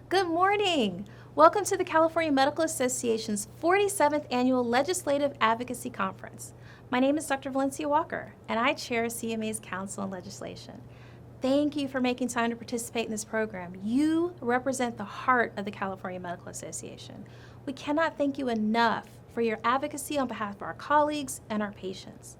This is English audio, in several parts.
Good morning. Welcome to the California Medical Association's 47th Annual Legislative Advocacy Conference. My name is Dr. Valencia Walker, and I chair CMA's Council on Legislation. Thank you for making time to participate in this program. You represent the heart of the California Medical Association. We cannot thank you enough for your advocacy on behalf of our colleagues and our patients.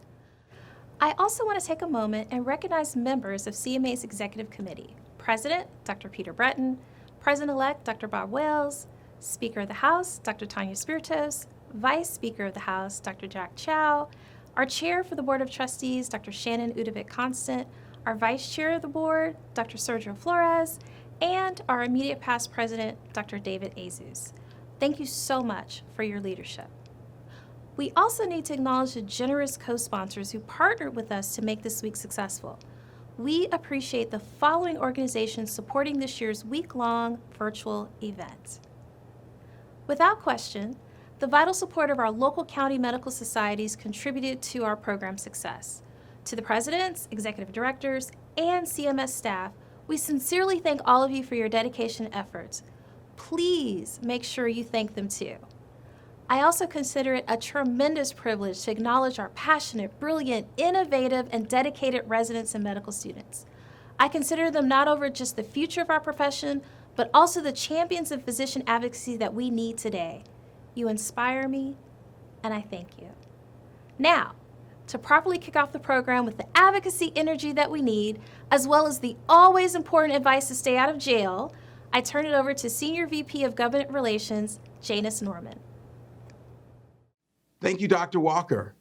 I also want to take a moment and recognize members of CMA's Executive Committee. President, Dr. Peter Breton, President-elect, Dr. Bob Wales, Speaker of the House, Dr. Tanya Spiritos, Vice Speaker of the House, Dr. Jack Chow, our Chair for the Board of Trustees, Dr. Shannon Udovic-Constant, our Vice Chair of the Board, Dr. Sergio Flores, and our immediate past President, Dr. David Azus. Thank you so much for your leadership. We also need to acknowledge the generous co-sponsors who partnered with us to make this week successful. We appreciate the following organizations supporting this year's week-long virtual event. Without question, the vital support of our local county medical societies contributed to our program success. To the presidents, executive directors, and CMS staff, we sincerely thank all of you for your dedication and efforts. Please make sure you thank them too. I also consider it a tremendous privilege to acknowledge our passionate, brilliant, innovative, and dedicated residents and medical students. I consider them not only just the future of our profession, but also the champions of physician advocacy that we need today. You inspire me, and I thank you. Now, to properly kick off the program with the advocacy energy that we need, as well as the always important advice to stay out of jail, I turn it over to Senior VP of Government Relations, Janice Norman. Thank you, Dr. Walker.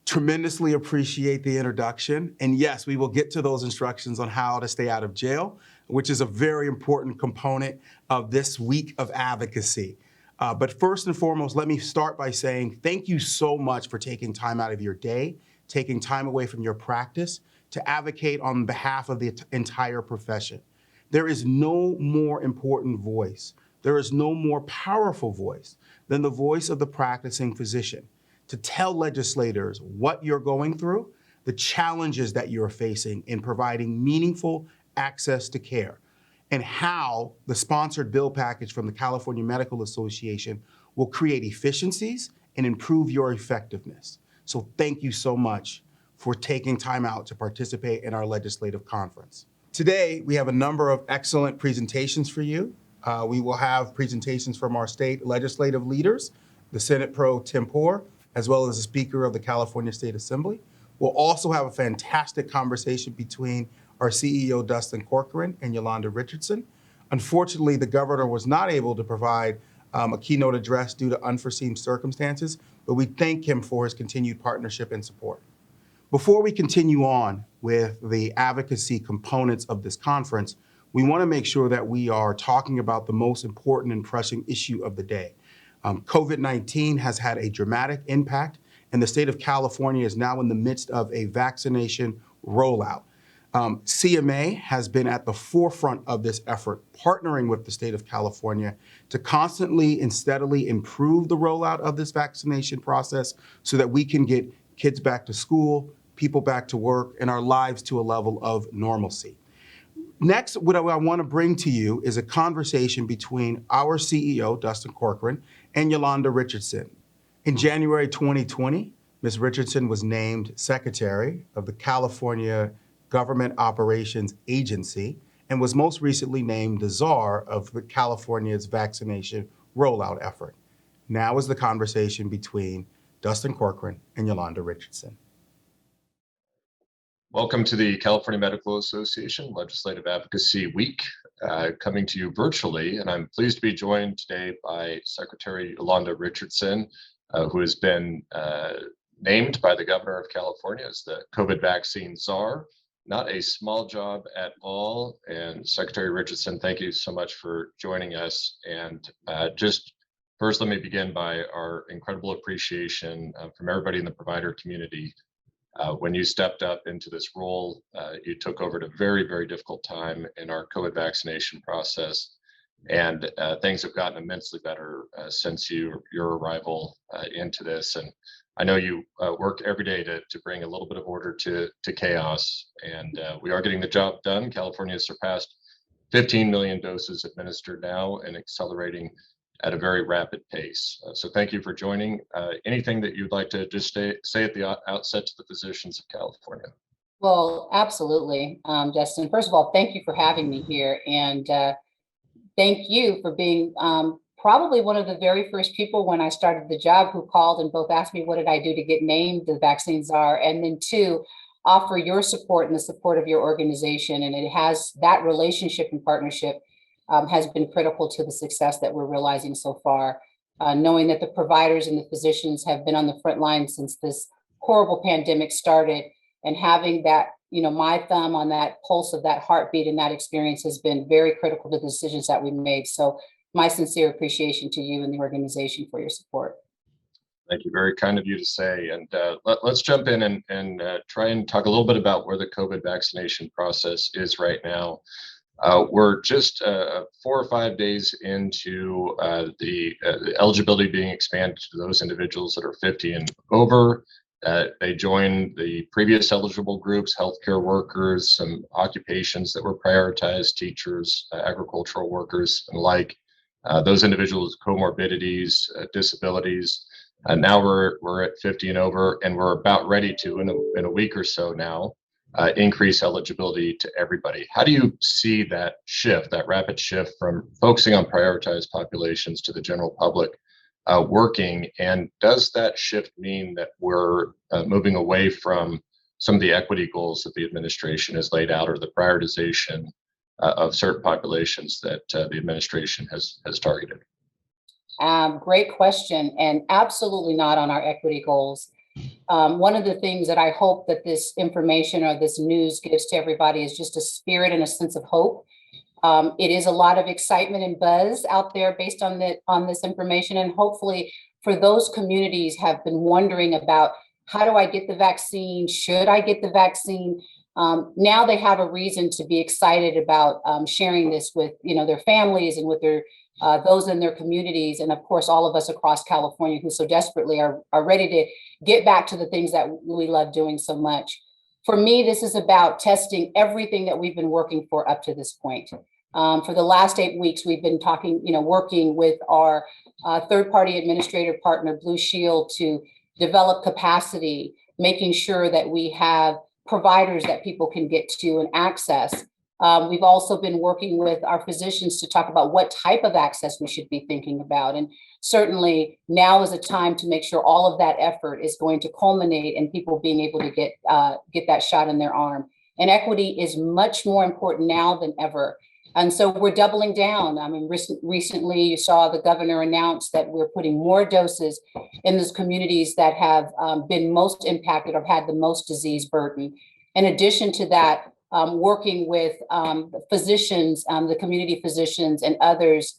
Tremendously appreciate the introduction. And yes, we will get to those instructions on how to stay out of jail, which is a very important component of this week of advocacy. But first and foremost, let me start by saying thank you so much for taking time out of your day, taking time away from your practice to advocate on behalf of the entire profession. There is no more important voice. There is no more powerful voice than the voice of the practicing physician, to tell legislators what you're going through, the challenges that you're facing in providing meaningful access to care, and how the sponsored bill package from the California Medical Association will create efficiencies and improve your effectiveness. So thank you so much for taking time out to participate in our legislative conference. Today, we have a number of excellent presentations for you. We will have presentations from our state legislative leaders, the Senate Pro Tempore, as well as the Speaker of the California State Assembly. We'll also have a fantastic conversation between our CEO, Dustin Corcoran, and Yolanda Richardson. Unfortunately, the governor was not able to provide a keynote address due to unforeseen circumstances, but we thank him for his continued partnership and support. Before we continue on with the advocacy components of this conference, we want to make sure that we are talking about the most important and pressing issue of the day. COVID-19 has had a dramatic impact, and the state of California is now in the midst of a vaccination rollout. CMA has been at the forefront of this effort, partnering with the state of California to constantly and steadily improve the rollout of this vaccination process so that we can get kids back to school, people back to work, and our lives to a level of normalcy. Next, what I want to bring to you is a conversation between our CEO, Dustin Corcoran, and Yolanda Richardson. In January 2020, Ms. Richardson was named Secretary of the California Government Operations Agency and was most recently named the czar of California's vaccination rollout effort. Now is the conversation between Dustin Corcoran and Yolanda Richardson. Welcome to the California Medical Association Legislative Advocacy Week, coming to you virtually, and I'm pleased to be joined today by Secretary Yolanda Richardson, who has been named by the Governor of California as the COVID vaccine czar. Not a small job at all, and Secretary Richardson, thank you so much for joining us. And just first, let me begin by our incredible appreciation from everybody in the provider community. When you stepped up into this role, you took over at a very, very difficult time in our COVID vaccination process, and things have gotten immensely better since your arrival into this. And I know you work every day to bring a little bit of order to chaos, and we are getting the job done. California has surpassed 15 million doses administered now and accelerating at a very rapid pace. So thank you for joining. Anything that you'd like to just say at the outset to the physicians of California? Well, absolutely, Justin. First of all, thank you for having me here, and thank you for being probably one of the very first people when I started the job who called and both asked me what did I do to get named the vaccine czar, and then two, offer your support and the support of your organization. And it has that relationship and partnership has been critical to the success that we're realizing so far. Knowing that the providers and the physicians have been on the front line since this horrible pandemic started, and having that, my thumb on that pulse of that heartbeat and that experience has been very critical to the decisions that we made. So my sincere appreciation to you and the organization for your support. Thank you. Very kind of you to say. And let's jump in and try and talk a little bit about where the COVID vaccination process is right now. We're just 4 or 5 days into the eligibility being expanded to those individuals that are 50 and over. They join the previous eligible groups, healthcare workers, some occupations that were prioritized, teachers, agricultural workers, and like those individuals with comorbidities, disabilities. Now we're at 50 and over, and we're about ready to, in a week or so now, increase eligibility to everybody. How do you see that shift, that rapid shift from focusing on prioritized populations to the general public working? And does that shift mean that we're moving away from some of the equity goals that the administration has laid out, or the prioritization of certain populations that the administration has targeted? Great question, and absolutely not on our equity goals. One of the things that I hope that this information or this news gives to everybody is just a spirit and a sense of hope. It is a lot of excitement and buzz out there based on this information, and hopefully for those communities have been wondering about, how do I get the vaccine? Should I get the vaccine? Now they have a reason to be excited about sharing this with their families and with their those in their communities, and of course all of us across California who so desperately are ready to get back to the things that we love doing so much. For me, this is about testing everything that we've been working for up to this point. For the last 8 weeks, we've been working with our third-party administrator partner, Blue Shield, to develop capacity, making sure that we have providers that people can get to and access. We've also been working with our physicians to talk about what type of access we should be thinking about. And certainly now is a time to make sure all of that effort is going to culminate in people being able to get that shot in their arm. And equity is much more important now than ever. And so we're doubling down. I mean, recently you saw the governor announce that we're putting more doses in those communities that have been most impacted or had the most disease burden. In addition to that, working with physicians, the community physicians and others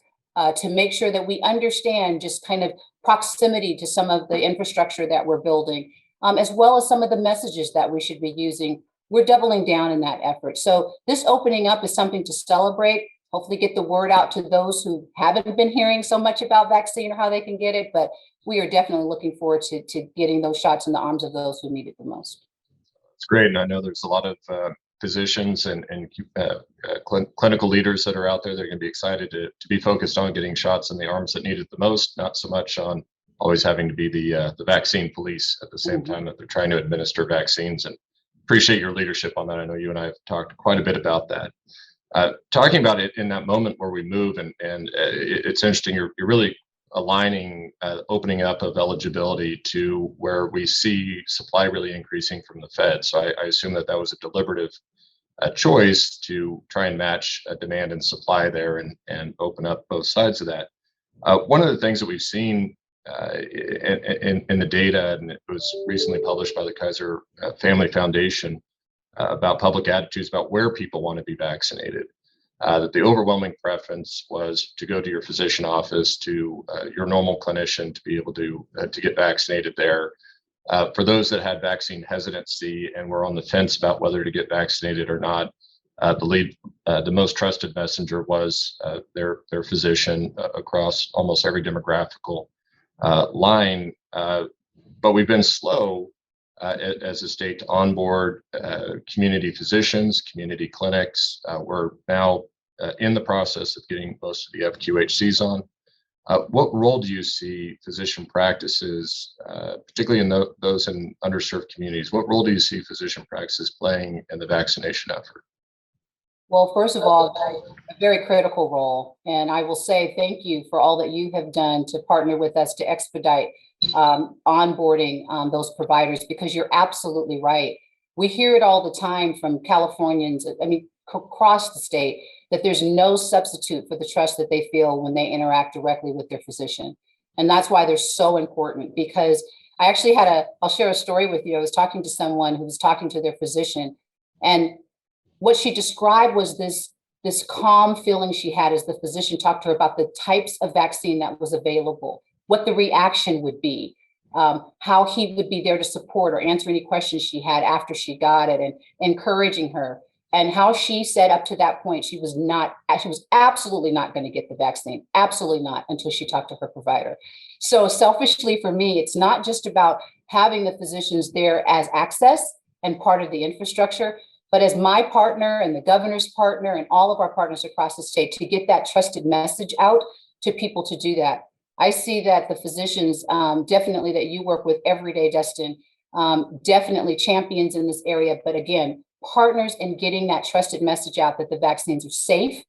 to make sure that we understand just kind of proximity to some of the infrastructure that we're building, as well as some of the messages that we should be using. We're doubling down in that effort. So this opening up is something to celebrate, hopefully get the word out to those who haven't been hearing so much about vaccine or how they can get it, but we are definitely looking forward to getting those shots in the arms of those who need it the most. It's great, and I know there's a lot of physicians and clinical leaders that are out there. They're going to be excited to be focused on getting shots in the arms that need it the most, not so much on always having to be the vaccine police at the same time that they're trying to administer vaccines. And appreciate your leadership on that. I know you and I have talked quite a bit about that. Talking about it in that moment where we move, and it's interesting, you're really aligning opening up of eligibility to where we see supply really increasing from the Fed. So I assume that was a deliberative choice to try and match demand and supply there and open up both sides of that. One of the things that we've seen in the data, and it was recently published by the Kaiser Family Foundation about public attitudes about where people want to be vaccinated, that the overwhelming preference was to go to your physician office, to your normal clinician, to be able to get vaccinated there. For those that had vaccine hesitancy and were on the fence about whether to get vaccinated or not, the most trusted messenger was their physician across almost every demographical line. But we've been slow as a state to onboard community physicians, community clinics. We're now in the process of getting most of the FQHCs on. What role do you see physician practices, particularly in those in underserved communities, what role do you see physician practices playing in the vaccination effort? Well, first of all, a very critical role. And I will say thank you for all that you have done to partner with us to expedite onboarding those providers, because you're absolutely right. We hear it all the time from Californians, I mean, across the state, that there's no substitute for the trust that they feel when they interact directly with their physician. And that's why they're so important, because I actually I'll share a story with you. I was talking to someone who was talking to their physician, and what she described was this calm feeling she had as the physician talked to her about the types of vaccine that was available, what the reaction would be, how he would be there to support or answer any questions she had after she got it, and encouraging her. And how she said up to that point, she was absolutely not going to get the vaccine, absolutely not, until she talked to her provider. So selfishly for me, it's not just about having the physicians there as access and part of the infrastructure, but as my partner and the governor's partner and all of our partners across the state to get that trusted message out to people to do that. I see that the physicians, definitely that you work with every day, Dustin, definitely champions in this area, but again, partners in getting that trusted message out that the vaccines are safe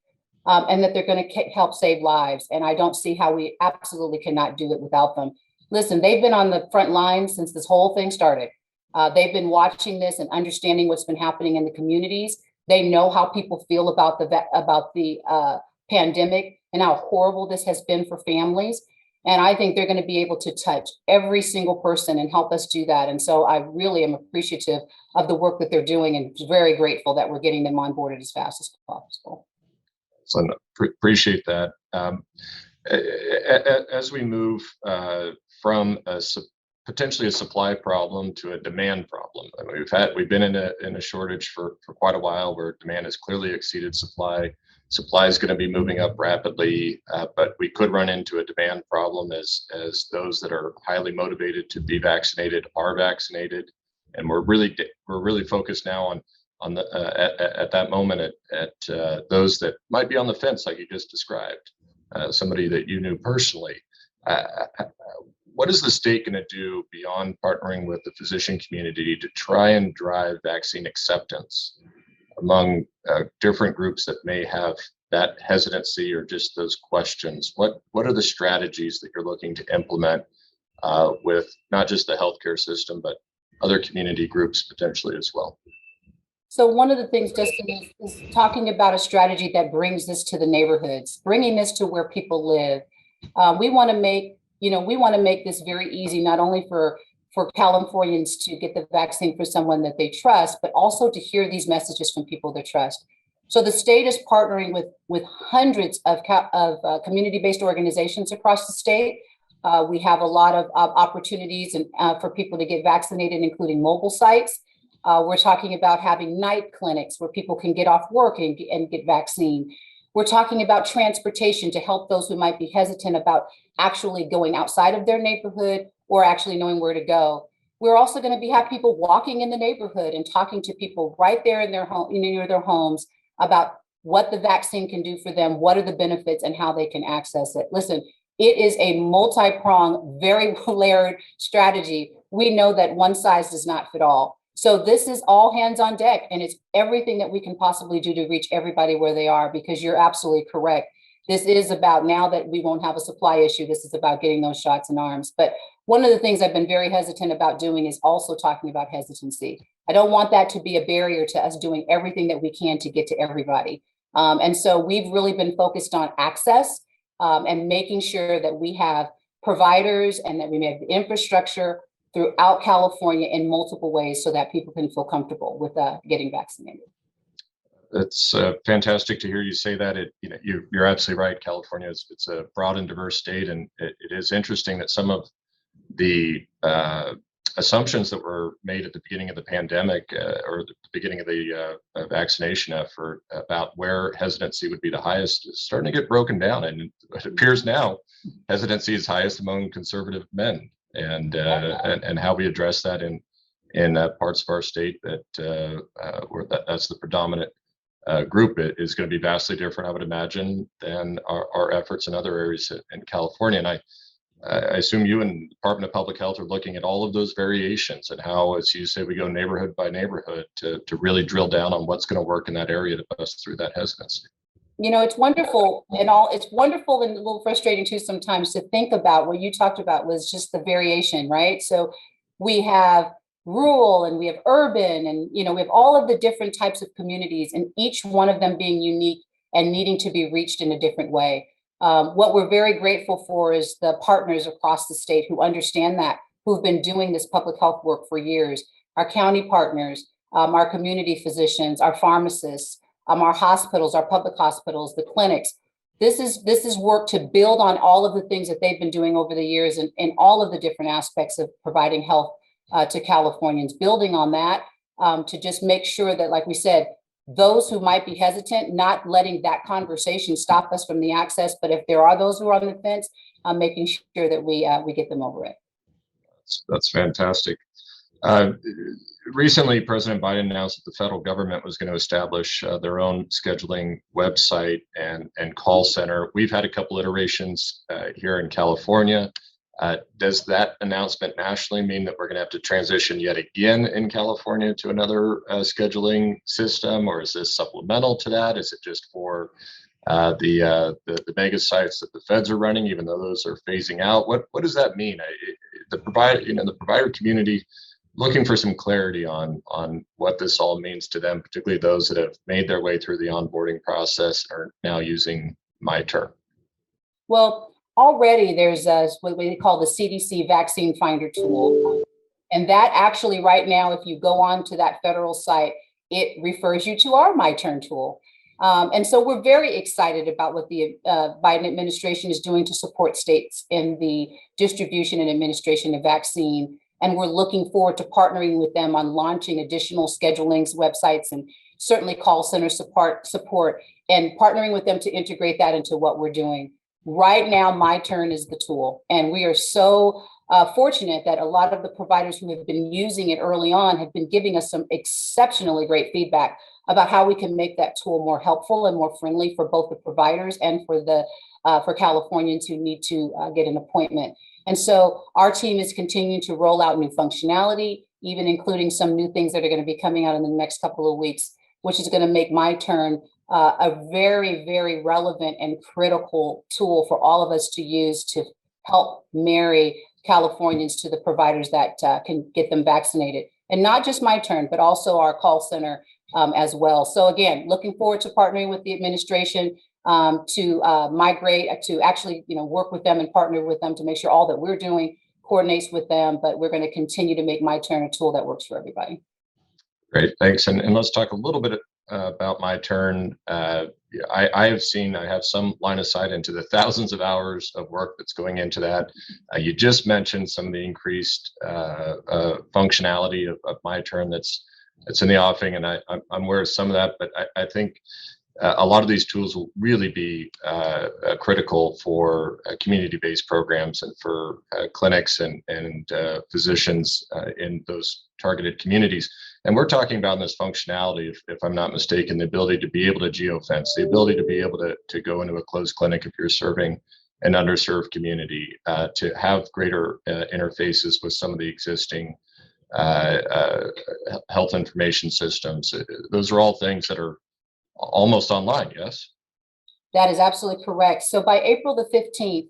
and that they're going to help save lives. And I don't see how we absolutely cannot do it without them. Listen, they've been on the front lines since this whole thing started. They've been watching this and understanding what's been happening in the communities. They know how people feel about the pandemic and how horrible this has been for families. And I think they're going to be able to touch every single person and help us do that. And so I really am appreciative of the work that they're doing, and very grateful that we're getting them onboarded as fast as possible. So appreciate that. As we move from potentially a supply problem to a demand problem, I mean, we've been in a shortage for quite a while, where demand has clearly exceeded supply. Supply is going to be moving up rapidly, but we could run into a demand problem as those that are highly motivated to be vaccinated are vaccinated, and we're really focused now on the at that moment at those that might be on the fence, like you just described, somebody that you knew personally. What is the state going to do beyond partnering with the physician community to try and drive vaccine acceptance among different groups that may have that hesitancy or just those questions? What are the strategies that you're looking to implement with not just the healthcare system, but other community groups potentially as well? So one of the things, Justin, is talking about a strategy that brings this to the neighborhoods, bringing this to where people live. We want to make this very easy, not only for Californians to get the vaccine for someone that they trust, but also to hear these messages from people they trust. So the state is partnering with hundreds of community-based organizations across the state. We have a lot of opportunities for people to get vaccinated, including mobile sites. We're talking about having night clinics where people can get off work and get vaccine. We're talking about transportation to help those who might be hesitant about actually going outside of their neighborhood or actually knowing where to go. We're also going to have people walking in the neighborhood and talking to people right there in their home, near their homes, about what the vaccine can do for them, what are the benefits, and how they can access it. Listen, it is a multi-pronged, very layered strategy. We know that one size does not fit all. So this is all hands on deck, and it's everything that we can possibly do to reach everybody where they are, because you're absolutely correct. This is about, now that we won't have a supply issue, this is about getting those shots in arms. But one of the things I've been very hesitant about doing is also talking about hesitancy. I don't want that to be a barrier to us doing everything that we can to get to everybody. And so we've really been focused on access and making sure that we have providers and that we have the infrastructure throughout California in multiple ways so that people can feel comfortable with getting vaccinated. It's fantastic to hear you say that. You're absolutely right. California it's a broad and diverse state, and it is interesting that some of the assumptions that were made at the beginning of the pandemic or the beginning of the vaccination effort about where hesitancy would be the highest is starting to get broken down, and it appears now hesitancy is highest among conservative men, and how we address that in parts of our state that's the predominant group is going to be vastly different, I would imagine, than our efforts in other areas in California. And I assume you and the Department of Public Health are looking at all of those variations and how, as you say, we go neighborhood by neighborhood to really drill down on what's going to work in that area to bust through that hesitancy. It's wonderful it's wonderful and a little frustrating too sometimes to think about what you talked about was just the variation, right? So we have rural and we have urban and, we have all of the different types of communities and each one of them being unique and needing to be reached in a different way. What we're very grateful for is the partners across the state who understand that, who've been doing this public health work for years, our county partners, our community physicians, our pharmacists, our hospitals, our public hospitals, the clinics. This is work to build on all of the things that they've been doing over the years and all of the different aspects of providing health to Californians, building on that to just make sure that, like we said, those who might be hesitant, not letting that conversation stop us from the access, but if there are those who are on the fence, making sure that we get them over it. That's fantastic. Recently, President Biden announced that the federal government was going to establish their own scheduling website and call center. We've had a couple iterations here in California. Does that announcement nationally mean that we're going to have to transition yet again in California to another scheduling system, or is this supplemental to that? Is it just for the mega sites that the feds are running, even though those are phasing out? What does that mean? The provider community looking for some clarity on what this all means to them, particularly those that have made their way through the onboarding process are now using MyTurn. Well, already there's what we call the CDC Vaccine Finder tool. And that actually right now, if you go on to that federal site, it refers you to our MyTurn tool. And so we're very excited about what the Biden administration is doing to support states in the distribution and administration of vaccine. And we're looking forward to partnering with them on launching additional schedulings, websites, and certainly call center support, and partnering with them to integrate that into what we're doing. Right now, MyTurn is the tool. And we are so fortunate that a lot of the providers who have been using it early on have been giving us some exceptionally great feedback about how we can make that tool more helpful and more friendly for both the providers and for Californians who need to get an appointment. And so our team is continuing to roll out new functionality, even including some new things that are going to be coming out in the next couple of weeks, which is going to make MyTurn a very, very relevant and critical tool for all of us to use to help marry Californians to the providers that can get them vaccinated. And not just MyTurn, but also our call center as well. So again, looking forward to partnering with the administration to migrate, to actually work with them and partner with them to make sure all that we're doing coordinates with them. But we're going to continue to make MyTurn a tool that works for everybody. Great, thanks. And let's talk a little bit about MyTurn. I have some line of sight into the thousands of hours of work that's going into that. You just mentioned some of the increased functionality of MyTurn that's in the offing, and I'm aware of some of that, but I think a lot of these tools will really be critical for community-based programs and for clinics and physicians in those targeted communities. And we're talking about this functionality, if I'm not mistaken, the ability to be able to geofence, the ability to be able to go into a closed clinic if you're serving an underserved community, to have greater interfaces with some of the existing health information systems. Those are all things that are almost online, yes? That is absolutely correct. So by April the 15th,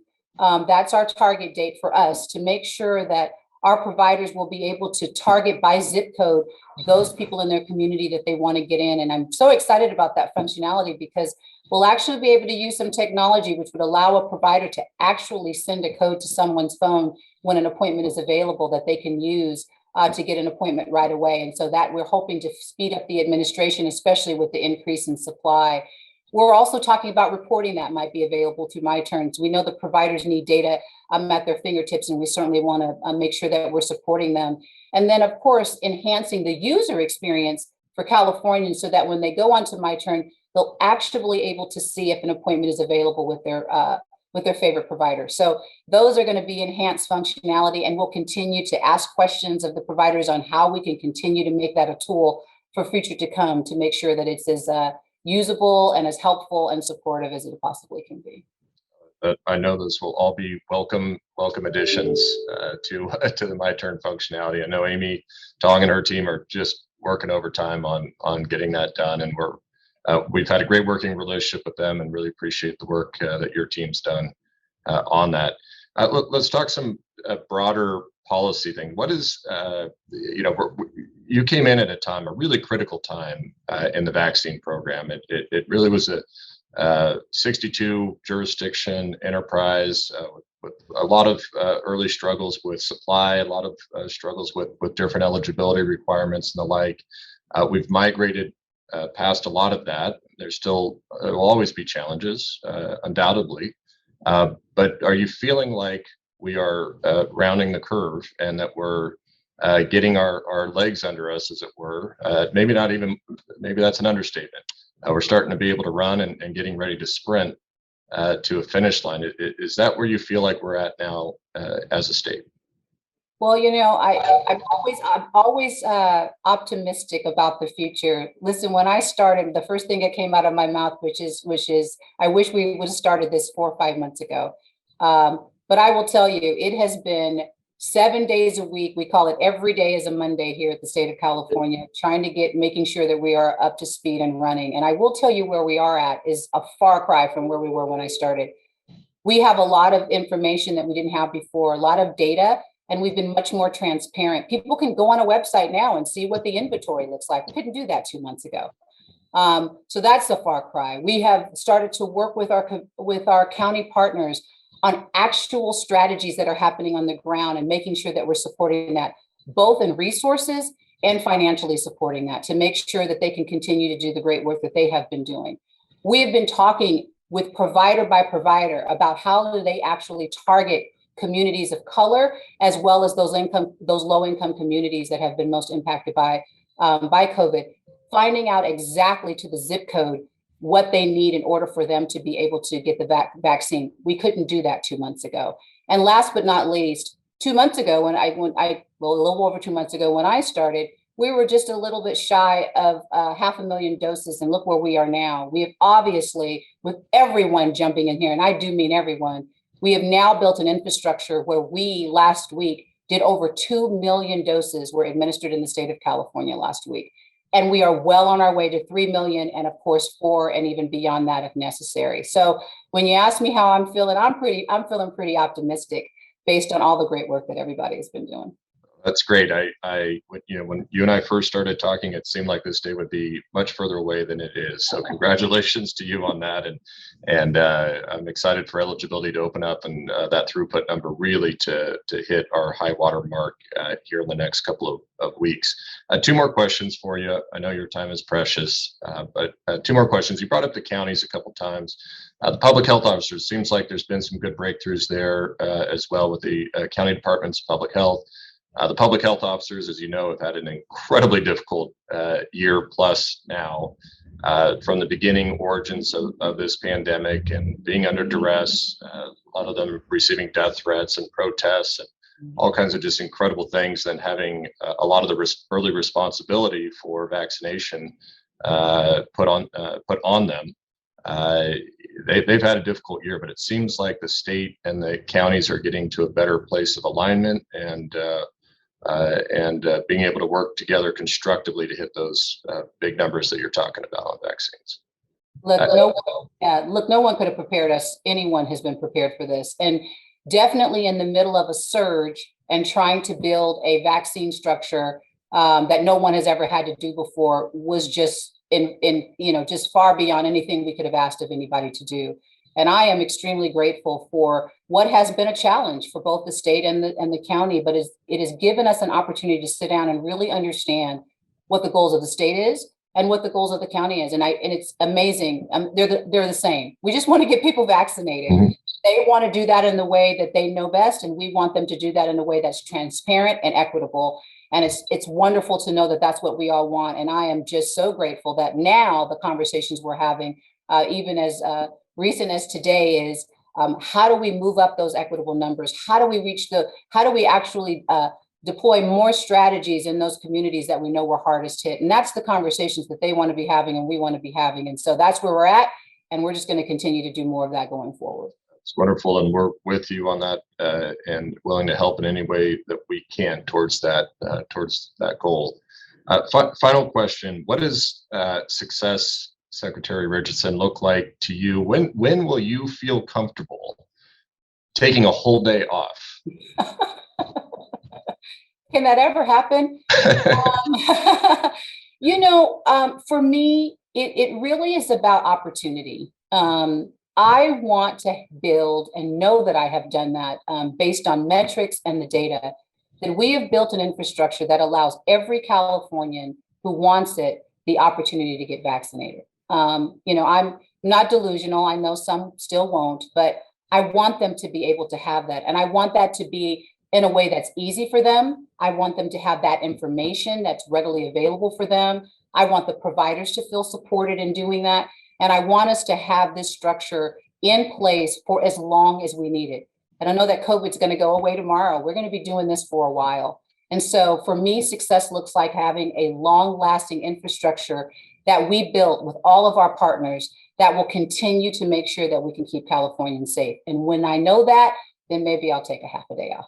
that's our target date for us to make sure that our providers will be able to target by zip code those people in their community that they want to get in. And I'm so excited about that functionality because we'll actually be able to use some technology which would allow a provider to actually send a code to someone's phone when an appointment is available that they can use to get an appointment right away. And so that we're hoping to speed up the administration, especially with the increase in supply. We're also talking about reporting that might be available through MyTurn. We know the providers need data at their fingertips, and we certainly want to make sure that we're supporting them. And then, of course, enhancing the user experience for Californians so that when they go onto MyTurn, they'll actually be able to see if an appointment is available with their favorite provider. So those are going to be enhanced functionality, and we'll continue to ask questions of the providers on how we can continue to make that a tool for future to come to make sure that it's as usable and as helpful and supportive as it possibly can be. I know those will all be welcome additions to the My Turn functionality. I know Amy Tong and her team are just working overtime on getting that done, and we've had a great working relationship with them, and really appreciate the work that your team's done on that. Let's talk some broader policy thing. What is you came in at a really critical time in the vaccine program. It really was a 62 jurisdiction enterprise with a lot of early struggles with supply, a lot of struggles with different eligibility requirements and the like. We've migrated past a lot of that. There will always be challenges, undoubtedly. But are you feeling like we are rounding the curve and that we're getting our legs under us, as it were? Maybe that's an understatement. We're starting to be able to run and getting ready to sprint to a finish line. Is that where you feel like we're at now as a state? Well, I'm always optimistic about the future. Listen, when I started, the first thing that came out of my mouth, which is, I wish we would have started this 4 or 5 months ago. But I will tell you, it has been 7 days a week. We call it every day is a Monday here at the state of California, making sure that we are up to speed and running. And I will tell you where we are at is a far cry from where we were when I started. We have a lot of information that we didn't have before, a lot of data, and we've been much more transparent. People can go on a website now and see what the inventory looks like. We couldn't do that 2 months ago. So that's a far cry. We have started to work with our county partners on actual strategies that are happening on the ground and making sure that we're supporting that, both in resources and financially supporting that, to make sure that they can continue to do the great work that they have been doing. We have been talking with provider by provider about how do they actually target communities of color, as well as those low-income communities that have been most impacted by COVID, finding out exactly to the zip code what they need in order for them to be able to get the vaccine. We couldn't do that 2 months ago. And last but not least, 2 months ago, a little over 2 months ago when I started, we were just a little bit shy of 500,000 doses, and look where we are now. We have obviously, with everyone jumping in here, and I do mean everyone, we have now built an infrastructure where we last week did over 2 million doses were administered in the state of California last week. And we are well on our way to 3 million, and of course 4, and even beyond that if necessary. So when you ask me how I'm feeling, I'm feeling pretty optimistic based on all the great work that everybody has been doing. That's great. When you and I first started talking, it seemed like this day would be much further away than it is. So congratulations to you on that, and I'm excited for eligibility to open up and that throughput number really to hit our high water mark here in the next couple of weeks. 2 more questions for you. I know your time is precious, but 2 more questions. You brought up the counties a couple times. The public health officers, seems like there's been some good breakthroughs there as well with the county departments of public health. The public health officers, as you know, have had an incredibly difficult year plus now, from the beginning origins of this pandemic and being under duress, a lot of them receiving death threats and protests and all kinds of just incredible things, then having a lot of the early responsibility for vaccination put on them. They've had a difficult year, but it seems like the state and the counties are getting to a better place of alignment and being able to work together constructively to hit those big numbers that you're talking about on vaccines. No one could have prepared us. Anyone has been prepared for this, and definitely in the middle of a surge and trying to build a vaccine structure that no one has ever had to do before was just just far beyond anything we could have asked of anybody to do. And I am extremely grateful for what has been a challenge for both the state and the county, but it has given us an opportunity to sit down and really understand what the goals of the state is and what the goals of the county is. And it's amazing. They're the same. We just want to get people vaccinated. Mm-hmm. They want to do that in the way that they know best, and we want them to do that in a way that's transparent and equitable. And it's wonderful to know that that's what we all want. And I am just so grateful that now the conversations we're having, even as recent as today, is how do we move up those equitable numbers? How do we actually deploy more strategies in those communities that we know were hardest hit. And that's the conversations that they want to be having and we want to be having. And so that's where we're at. And we're just going to continue to do more of that going forward. It's wonderful, and we're with you on that, and willing to help in any way that we can towards that goal. Final question: what does success, Secretary Richardson, look like to you? When will you feel comfortable taking a whole day off? Can that ever happen? For me, it really is about opportunity. I want to build and know that I have done that based on metrics and the data, that we have built an infrastructure that allows every Californian who wants it the opportunity to get vaccinated. I'm not delusional. I know some still won't, but I want them to be able to have that. And I want that to be in a way that's easy for them. I want them to have that information that's readily available for them. I want the providers to feel supported in doing that. And I want us to have this structure in place for as long as we need it. And I know that COVID's going to go away tomorrow. We're going to be doing this for a while. And so for me, success looks like having a long-lasting infrastructure that we built with all of our partners that will continue to make sure that we can keep Californians safe. And when I know that, then maybe I'll take a half a day off.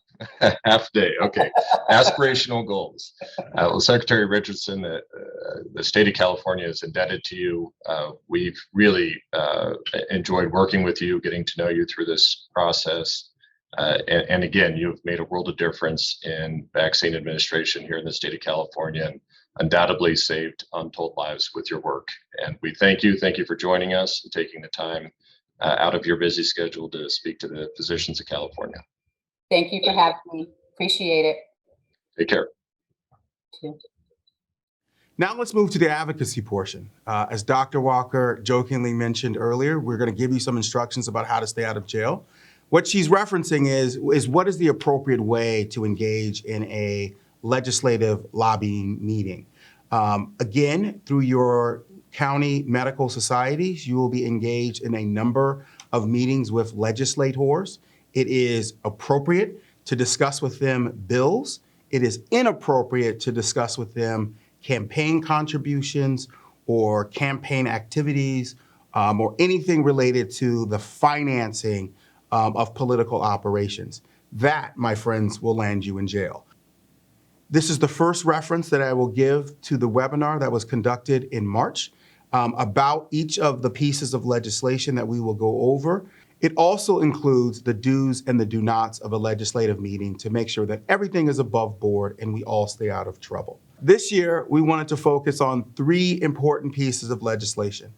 Half a day, okay. Aspirational goals. Well, Secretary Richardson, the state of California is indebted to you. We've really enjoyed working with you, getting to know you through this process. And again, you've made a world of difference in vaccine administration here in the state of California, and undoubtedly saved untold lives with your work. And we thank you. Thank you for joining us and taking the time out of your busy schedule to speak to the physicians of California. Thank you for having me. Appreciate it. Take care. Now let's move to the advocacy portion. As Dr. Walker jokingly mentioned earlier, we're going to give you some instructions about how to stay out of jail. What she's referencing is what is the appropriate way to engage in a legislative lobbying meeting. Again, through your county medical societies, you will be engaged in a number of meetings with legislators. It is appropriate to discuss with them bills. It is inappropriate to discuss with them campaign contributions or campaign activities or anything related to the financing of political operations. That, my friends, will land you in jail. This is the first reference that I will give to the webinar that was conducted in March about each of the pieces of legislation that we will go over. It also includes the do's and the do nots of a legislative meeting to make sure that everything is above board and we all stay out of trouble. This year, we wanted to focus on 3 important pieces of legislation.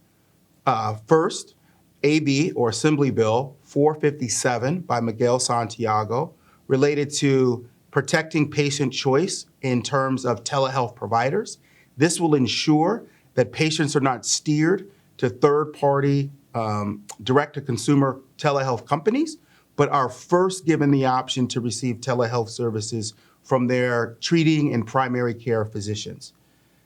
First, AB, or Assembly Bill 457 by Miguel Santiago, related to protecting patient choice in terms of telehealth providers. This will ensure that patients are not steered to third-party direct-to-consumer telehealth companies, but are first given the option to receive telehealth services from their treating and primary care physicians.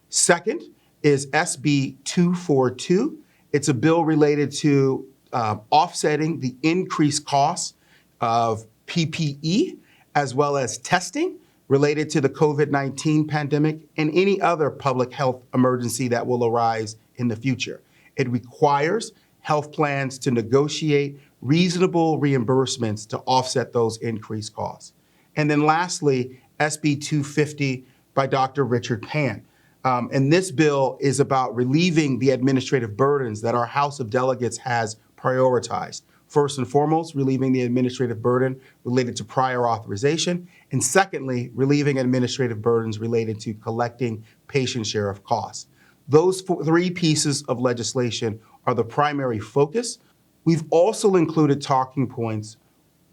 Second is SB 242. It's a bill related to offsetting the increased costs of PPE as well as testing related to the COVID-19 pandemic and any other public health emergency that will arise in the future. It requires health plans to negotiate reasonable reimbursements to offset those increased costs. And then lastly, SB 250 by Dr. Richard Pan. And this bill is about relieving the administrative burdens that our House of Delegates has prioritized. First and foremost, relieving the administrative burden related to prior authorization. And secondly, relieving administrative burdens related to collecting patient share of costs. Those 3 pieces of legislation are the primary focus. We've also included talking points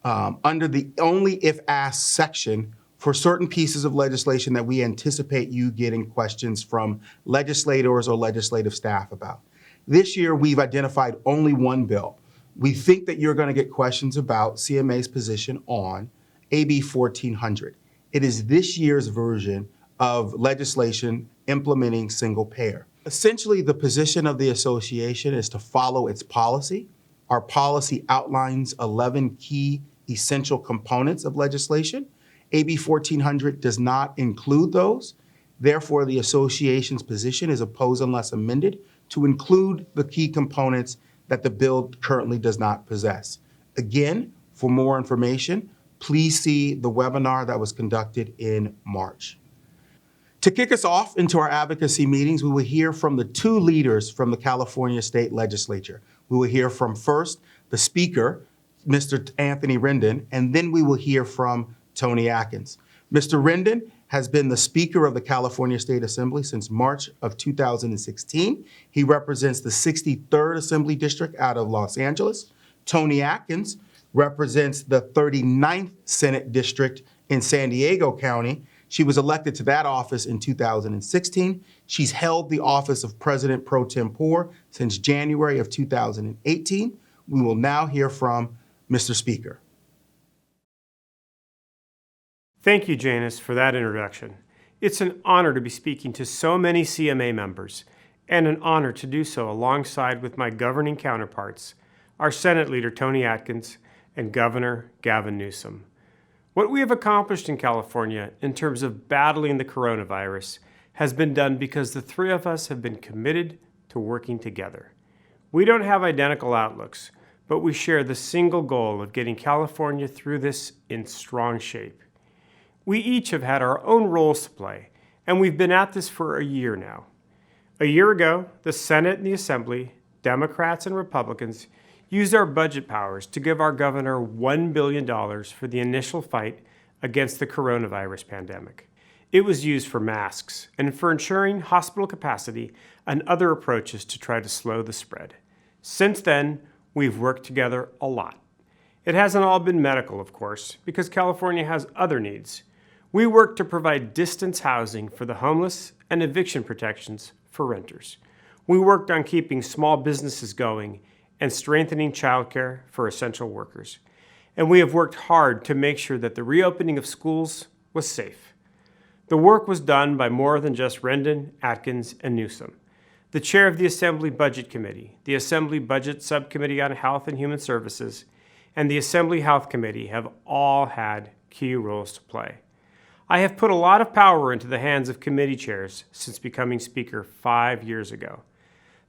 under the only if asked section for certain pieces of legislation that we anticipate you getting questions from legislators or legislative staff about. This year, we've identified only one bill. We think that you're going to get questions about CMA's position on AB 1400. It is this year's version of legislation implementing single payer. Essentially, the position of the association is to follow its policy. Our policy outlines 11 key essential components of legislation, AB 1400 does not include those. Therefore, the association's position is opposed unless amended to include the key components that the bill currently does not possess. Again, for more information, please see the webinar that was conducted in March. To kick us off into our advocacy meetings, we will hear from the two leaders from the California State Legislature. We will hear from first the Speaker, Mr. Anthony Rendon, and then we will hear from Tony Atkins. Mr. Rendon has been the Speaker of the California State Assembly since March of 2016. He represents the 63rd Assembly District out of Los Angeles. Tony Atkins represents the 39th Senate District in San Diego County. She was elected to that office in 2016. She's held the office of President Pro Tempore since January of 2018. We will now hear from Mr. Speaker. Thank you, Janice, for that introduction. It's an honor to be speaking to so many CMA members, and an honor to do so alongside with my governing counterparts, our Senate Leader Tony Atkins and Governor Gavin Newsom. What we have accomplished in California in terms of battling the coronavirus has been done because the three of us have been committed to working together. We don't have identical outlooks, but we share the single goal of getting California through this in strong shape. We each have had our own roles to play, and we've been at this for a year now. A year ago, the Senate and the Assembly, Democrats and Republicans, used our budget powers to give our governor $1 billion for the initial fight against the coronavirus pandemic. It was used for masks and for ensuring hospital capacity and other approaches to try to slow the spread. Since then, we've worked together a lot. It hasn't all been medical, of course, because California has other needs. We worked to provide distance housing for the homeless and eviction protections for renters. We worked on keeping small businesses going and strengthening childcare for essential workers. And we have worked hard to make sure that the reopening of schools was safe. The work was done by more than just Rendon, Atkins, and Newsom. The chair of the Assembly Budget Committee, the Assembly Budget Subcommittee on Health and Human Services, and the Assembly Health Committee have all had key roles to play. I have put a lot of power into the hands of committee chairs since becoming Speaker 5 years ago.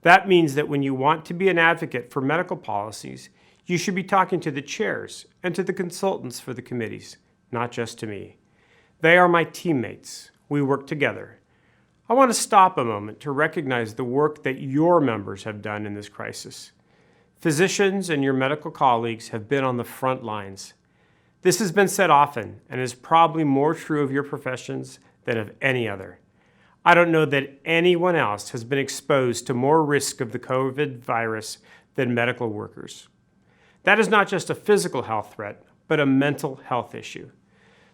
That means that when you want to be an advocate for medical policies, you should be talking to the chairs and to the consultants for the committees, not just to me. They are my teammates. We work together. I want to stop a moment to recognize the work that your members have done in this crisis. Physicians and your medical colleagues have been on the front lines. This has been said often and is probably more true of your professions than of any other. I don't know that anyone else has been exposed to more risk of the COVID virus than medical workers. That is not just a physical health threat, but a mental health issue.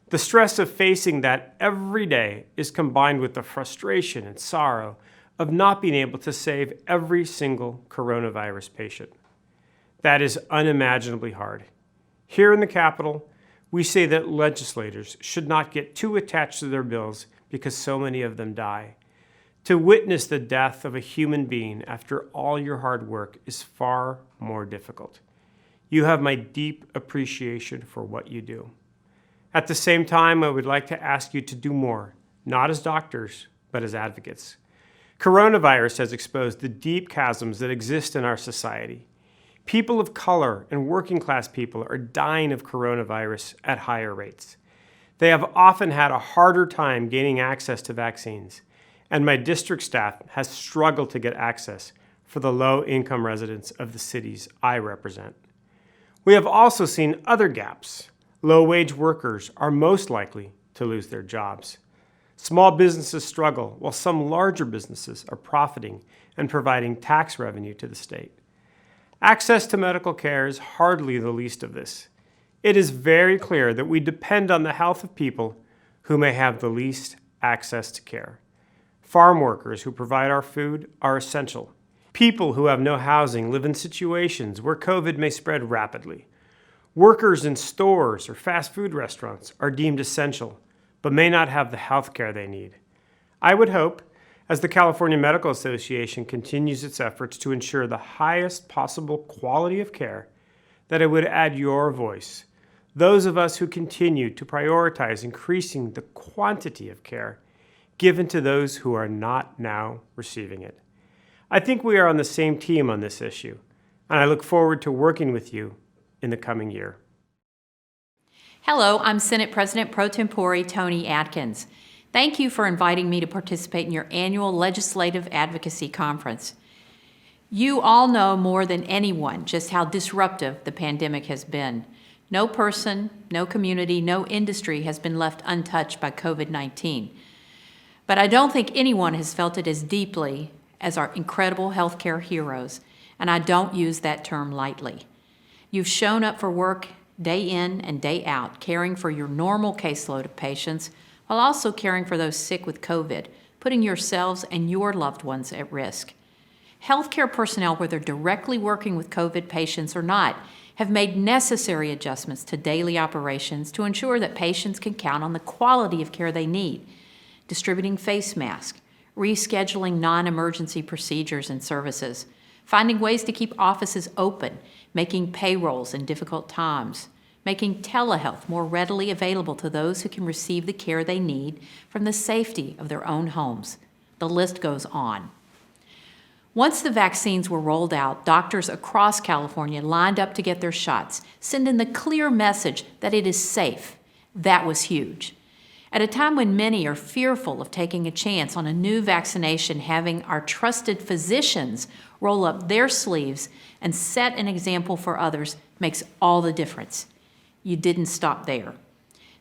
The stress of facing that every day is combined with the frustration and sorrow of not being able to save every single coronavirus patient. That is unimaginably hard. Here in the Capitol, we say that legislators should not get too attached to their bills because so many of them die. To witness the death of a human being after all your hard work is far more difficult. You have my deep appreciation for what you do. At the same time, I would like to ask you to do more, not as doctors, but as advocates. Coronavirus has exposed the deep chasms that exist in our society. People of color and working class people are dying of coronavirus at higher rates. They have often had a harder time gaining access to vaccines, and my district staff has struggled to get access for the low-income residents of the cities I represent. We have also seen other gaps. Low-wage workers are most likely to lose their jobs. Small businesses struggle, while some larger businesses are profiting and providing tax revenue to the state. Access to medical care is hardly the least of this. It is very clear that we depend on the health of people who may have the least access to care. Farm workers who provide our food are essential. People who have no housing live in situations where COVID may spread rapidly. Workers in stores or fast food restaurants are deemed essential, but may not have the health care they need. I would hope, as the California Medical Association continues its efforts to ensure the highest possible quality of care, that it would add your voice, those of us who continue to prioritize increasing the quantity of care given to those who are not now receiving it. I think we are on the same team on this issue, and I look forward to working with you in the coming year. Hello, I'm Senate President Pro Tempore Toni Atkins. Thank you for inviting me to participate in your annual Legislative Advocacy Conference. You all know more than anyone just how disruptive the pandemic has been. No person, no community, no industry has been left untouched by COVID-19. But I don't think anyone has felt it as deeply as our incredible healthcare heroes, and I don't use that term lightly. You've shown up for work day in and day out, caring for your normal caseload of patients while also caring for those sick with COVID, putting yourselves and your loved ones at risk. Healthcare personnel, whether directly working with COVID patients or not, have made necessary adjustments to daily operations to ensure that patients can count on the quality of care they need, distributing face masks, rescheduling non-emergency procedures and services, finding ways to keep offices open, making payrolls in difficult times, making telehealth more readily available to those who can receive the care they need from the safety of their own homes. The list goes on. Once the vaccines were rolled out, doctors across California lined up to get their shots, sending the clear message that it is safe. That was huge. At a time when many are fearful of taking a chance on a new vaccination, having our trusted physicians roll up their sleeves and set an example for others makes all the difference. You didn't stop there.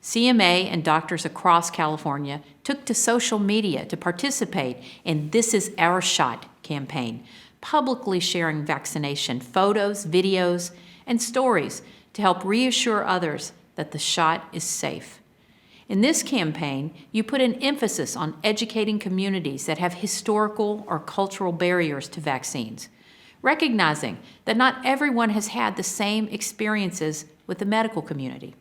CMA and doctors across California took to social media to participate in This Is Our Shot campaign, publicly sharing vaccination photos, videos, and stories to help reassure others that the shot is safe. In this campaign, you put an emphasis on educating communities that have historical or cultural barriers to vaccines, recognizing that not everyone has had the same experiences with the medical community.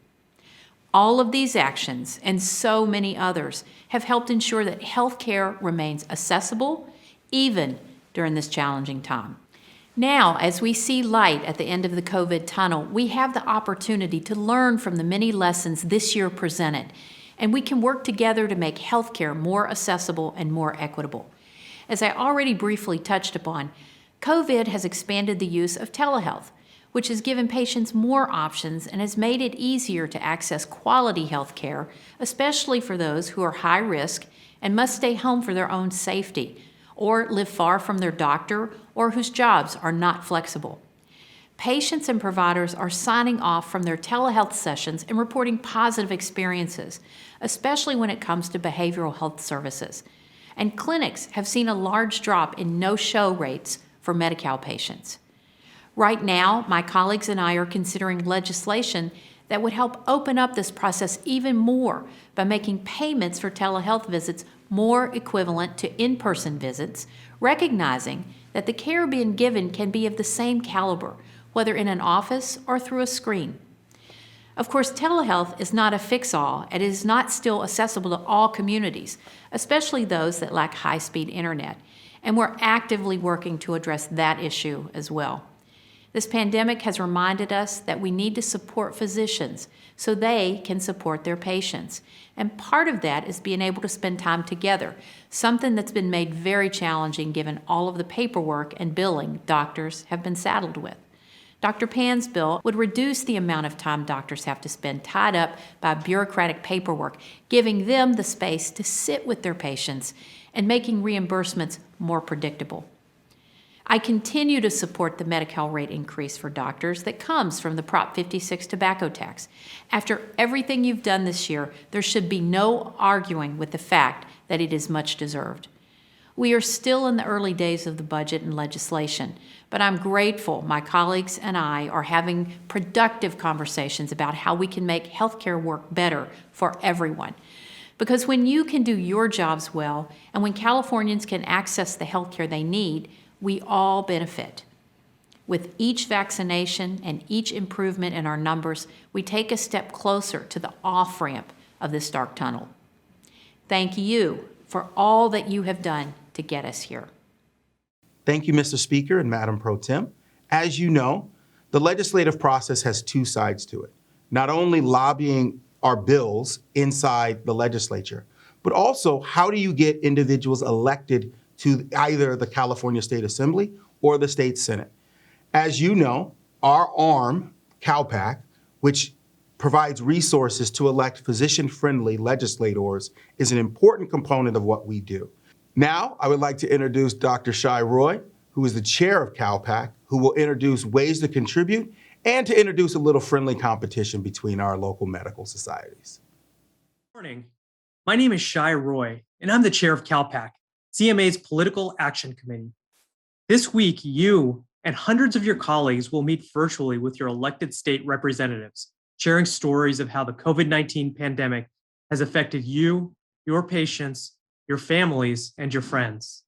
All of these actions, and so many others, have helped ensure that healthcare remains accessible, even during this challenging time. Now, as we see light at the end of the COVID tunnel, we have the opportunity to learn from the many lessons this year presented, and we can work together to make healthcare more accessible and more equitable. As I already briefly touched upon, COVID has expanded the use of telehealth, which has given patients more options and has made it easier to access quality health care, especially for those who are high risk and must stay home for their own safety, or live far from their doctor, or whose jobs are not flexible. Patients and providers are signing off from their telehealth sessions and reporting positive experiences, especially when it comes to behavioral health services. And clinics have seen a large drop in no-show rates for Medi-Cal patients. Right now, my colleagues and I are considering legislation that would help open up this process even more by making payments for telehealth visits more equivalent to in-person visits, recognizing that the care being given can be of the same caliber, whether in an office or through a screen. Of course, telehealth is not a fix-all, and it is not still accessible to all communities, especially those that lack high-speed internet, and we're actively working to address that issue as well. This pandemic has reminded us that we need to support physicians so they can support their patients. And part of that is being able to spend time together, something that's been made very challenging given all of the paperwork and billing doctors have been saddled with. Dr. Pan's bill would reduce the amount of time doctors have to spend tied up by bureaucratic paperwork, giving them the space to sit with their patients and making reimbursements more predictable. I continue to support the Medi-Cal rate increase for doctors that comes from the Prop 56 tobacco tax. After everything you've done this year, there should be no arguing with the fact that it is much deserved. We are still in the early days of the budget and legislation, but I'm grateful my colleagues and I are having productive conversations about how we can make healthcare work better for everyone. Because when you can do your jobs well, and when Californians can access the healthcare they need, we all benefit. With each vaccination and each improvement in our numbers, we take a step closer to the off-ramp of this dark tunnel. Thank you for all that you have done to get us here. Thank you, Mr. Speaker and Madam Pro Tem. As you know, the legislative process has two sides to it. not only lobbying our bills inside the legislature, but also how do you get individuals elected to either the California State Assembly or the State Senate? As you know, our arm, CalPAC, which provides resources to elect physician-friendly legislators, is an important component of what we do. Now, I would like to introduce Dr. Shai Roy, who is the chair of CalPAC, who will introduce ways to contribute and to introduce a little friendly competition between our local medical societies. Morning. My name is Shai Roy, and I'm the chair of CalPAC, CMA's Political Action Committee. This week, you and hundreds of your colleagues will meet virtually with your elected state representatives, sharing stories of how the COVID-19 pandemic has affected you, your patients, your families, and your friends.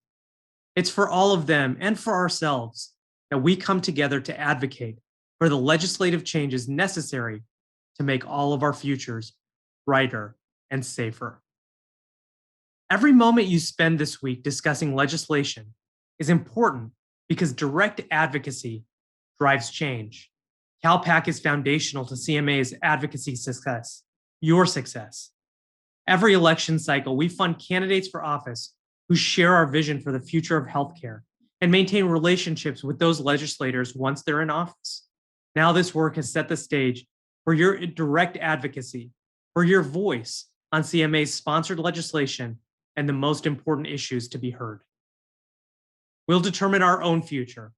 It's for all of them and for ourselves that we come together to advocate for the legislative changes necessary to make all of our futures brighter and safer. Every moment you spend this week discussing legislation is important because direct advocacy drives change. CalPAC is foundational to CMA's advocacy success, your success. Every election cycle, we fund candidates for office who share our vision for the future of healthcare and maintain relationships with those legislators once they're in office. Now this work has set the stage for your direct advocacy, for your voice on CMA's sponsored legislation and the most important issues to be heard. We'll determine our own future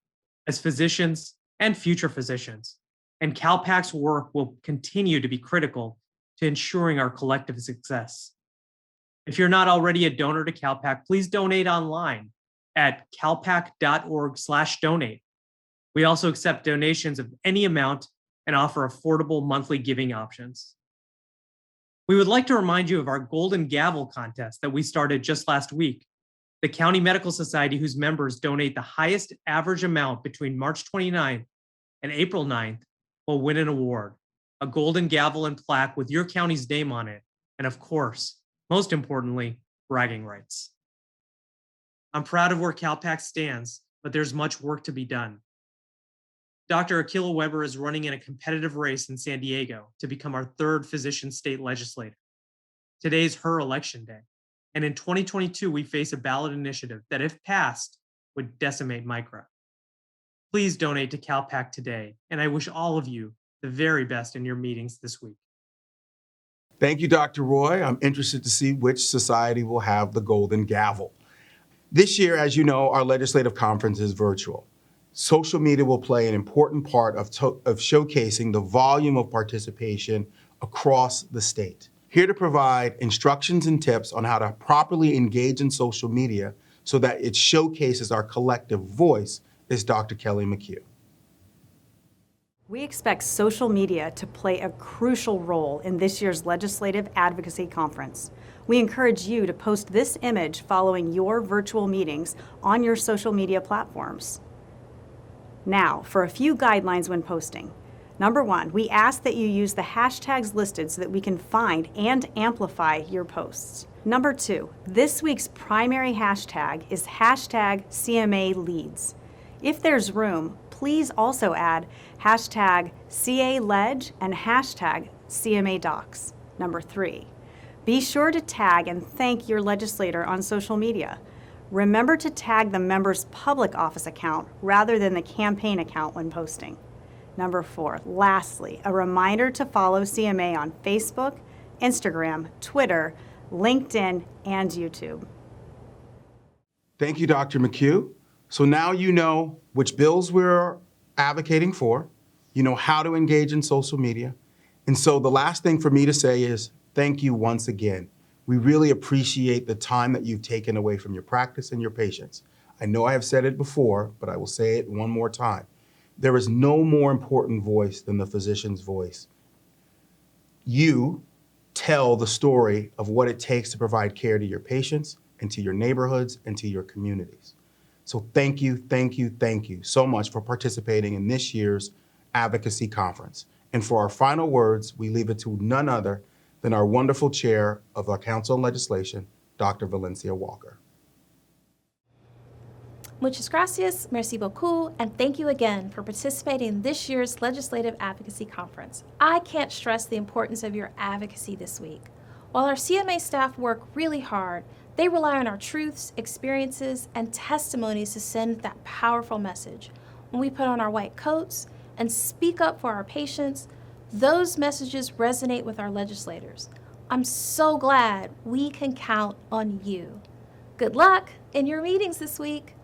as physicians and future physicians, and CalPAC's work will continue to be critical to ensuring our collective success. If you're not already a donor to CalPAC, please donate online at calpac.org/donate. We also accept donations of any amount and offer affordable monthly giving options. We would like to remind you of our Golden Gavel contest that we started just last week. The County Medical Society, whose members donate the highest average amount between March 29th and April 9th, will win an award, a golden gavel and plaque with your county's name on it, and of course, most importantly, bragging rights. I'm proud of where CalPAC stands, but there's much work to be done. Dr. Akila Weber is running in a competitive race in San Diego to become our third physician state legislator. Today's her election day, and in 2022, we face a ballot initiative that, if passed, would decimate MICRA. Please donate to CalPAC today, and I wish all of you the very best in your meetings this week. Thank you, Dr. Roy. I'm interested to see which society will have the golden gavel. This year, as you know, our legislative conference is virtual. Social media will play an important part of showcasing the volume of participation across the state. Here to provide instructions and tips on how to properly engage in social media so that it showcases our collective voice is Dr. Kelly McHugh. We expect social media to play a crucial role in this year's Legislative Advocacy Conference. We encourage you to post this image following your virtual meetings on your social media platforms. Now, for a few guidelines when posting. Number one, we ask that you use the hashtags listed so that we can find and amplify your posts. Number two, this week's primary hashtag is hashtag CMA Leads. If there's room, please also add hashtag CALeg and hashtag CMA Docs. Number three, be sure to tag and thank your legislator on social media. Remember to tag the member's public office account rather than the campaign account when posting. Number four, lastly, a reminder to follow CMA on Facebook, Instagram, Twitter, LinkedIn, and YouTube. Thank you, Dr. McHugh. So now you know which bills we're advocating for, you know how to engage in social media. And so the last thing for me to say is thank you once again. We really appreciate the time that you've taken away from your practice and your patients. I know I have said it before, but I will say it one more time. There is no more important voice than the physician's voice. You tell the story of what it takes to provide care to your patients and to your neighborhoods and to your communities. So thank you, thank you, thank you so much for participating in this year's Advocacy Conference. And for our final words, we leave it to none other than our wonderful chair of our Council on Legislation, Dr. Valencia Walker. Muchas gracias, merci beaucoup, and thank you again for participating in this year's Legislative Advocacy Conference. I can't stress the importance of your advocacy this week. While our CMA staff work really hard, they rely on our truths, experiences, and testimonies to send that powerful message. When we put on our white coats and speak up for our patients, those messages resonate with our legislators. I'm so glad we can count on you. Good luck in your meetings this week.